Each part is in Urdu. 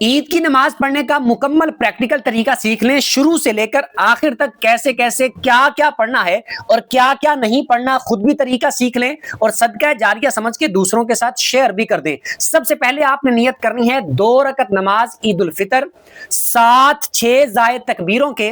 عید کی نماز پڑھنے کا مکمل پریکٹیکل طریقہ سیکھ لیں، شروع سے لے کر آخر تک کیسے کیسے کیا کیا پڑھنا ہے اور کیا کیا نہیں پڑھنا، خود بھی طریقہ سیکھ لیں اور صدقہ جاریہ سمجھ کے دوسروں کے ساتھ شیئر بھی کر دیں۔ سب سے پہلے آپ نے نیت کرنی ہے 2 رکعت نماز عید الفطر، 7-6 زائد تکبیروں کے،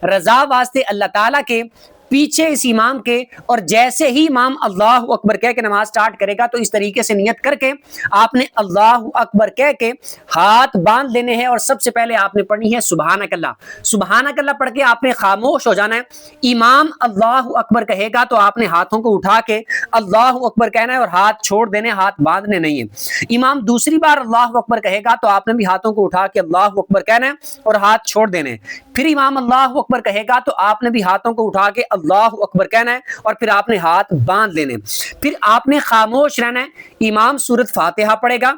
رضا واسطے اللہ تعالیٰ کے، پیچھے اس امام کے، اور جیسے ہی امام اللہ اکبر کہہ کے نماز سٹارٹ کرے گا تو اس طریقے سے نیت کر کے آپ نے اللہ اکبر کہہ کے ہاتھ باندھ لینے ہیں، اور سب سے پہلے آپ نے پڑھنی ہے سبحانک اللہ۔ سبحانک اللہ پڑھ کے آپ نے خاموش ہو جانا ہے۔ امام اللہ اکبر کہے گا تو آپ نے ہاتھوں کو اٹھا کے اللہ اکبر کہنا ہے اور ہاتھ چھوڑ دینے، ہاتھ باندھنے نہیں ہے۔ امام دوسری بار اللہ اکبر کہے گا تو آپ نے بھی ہاتھوں کو اٹھا کے اللہ اکبر کہنا ہے اور ہاتھ چھوڑ دینے۔ پھر امام اللہ اکبر کہے گا تو آپ نے بھی ہاتھوں کو اٹھا کے اللہ اکبر کہنا ہے اور پھر آپ نے ہاتھ باندھ لینے۔ پھر آپ نے خاموش رہنا ہے۔ امام سورۃ فاتحہ پڑھے گا،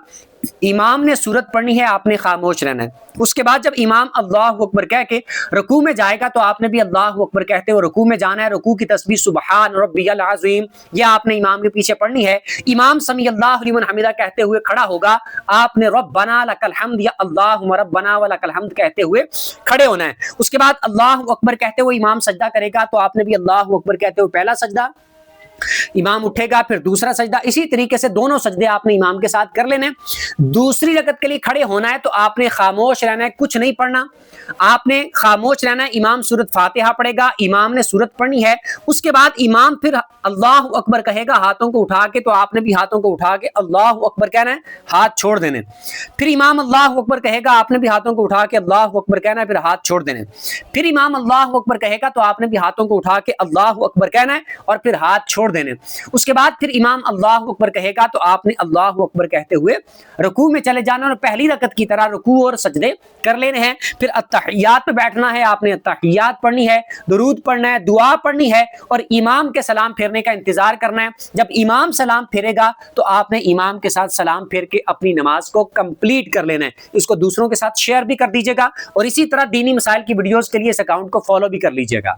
امام نے سورت پڑھنی ہے، آپ نے خاموش رہنا ہے۔ اس کے بعد جب امام اللہ اکبر کہہ کے رکوع میں جائے گا تو آپ نے بھی اللہ اکبر کہتے ہوئے رکوع میں جانا ہے۔ رکوع کی تسبیح سبحان ربی العظیم یہ آپ نے امام کے پیچھے پڑھنی ہے۔ امام سمیع اللہ لمن حمدہ کہتے ہوئے کھڑا ہوگا، آپ نے ربنا لک الحمد یا اللہم ربنا ولک الحمد کہتے ہوئے کھڑے ہونا ہے۔ اس کے بعد اللہ اکبر کہتے ہوئے امام سجدہ کرے گا تو آپ نے بھی اللہ اکبر کہتے ہوئے پہلا سجدہ، امام اٹھے گا پھر دوسرا سجدہ، اسی طریقے سے دونوں سجدے آپ نے امام کے ساتھ کر لینے۔ دوسری رکعت کے لیے کھڑے ہونا ہے تو آپ نے خاموش رہنا ہے، کچھ نہیں پڑھنا، آپ نے خاموش رہنا ہے۔ امام سورۃ فاتحہ پڑھے گا، امام نے سورت پڑھنی ہے۔ اس کے بعد امام پھر اللہ اکبر کہے گا ہاتھوں کو اٹھا کے تو آپ نے بھی ہاتھوں کو اٹھا کے اللہ اکبر کہنا ہے، ہاتھ چھوڑ دینے۔ پھر امام اللہ اکبر کہے گا، آپ نے بھی ہاتھوں کو اٹھا کے اللہ اکبر کہنا ہے، پھر ہاتھ چھوڑ دینے۔ پھر امام اللہ اکبر کہے گا تو آپ نے بھی ہاتھوں کو اٹھا کے اللہ اکبر کہنا ہے اور پھر ہاتھ چھوڑ دینے۔ اس کے بعد پھر امام اللہ اکبر کہے گا تو آپ نے اللہ اکبر کہتے ہوئے رکوع میں چلے جانا اور پہلی رکعت کی طرح رکوع اور سجدے کر لینے ہیں۔ پھر التحیات پہ بیٹھنا ہے، آپ نے التحیات پڑھنی ہے، درود پڑھنا ہے، دعا پڑھنی ہے اور امام کے سلام پھیرنے کا انتظار کرنا ہے۔ جب امام سلام پھیرے گا تو آپ نے امام کے ساتھ سلام پھیر کے اپنی نماز کو کمپلیٹ کر لینا ہے۔ اس کو دوسروں کے ساتھ شیئر بھی کر دیجیے گا اور اسی طرح دینی مسائل کی ویڈیوز کے لیے اس اکاؤنٹ کو فالو بھی کر لیجیے گا۔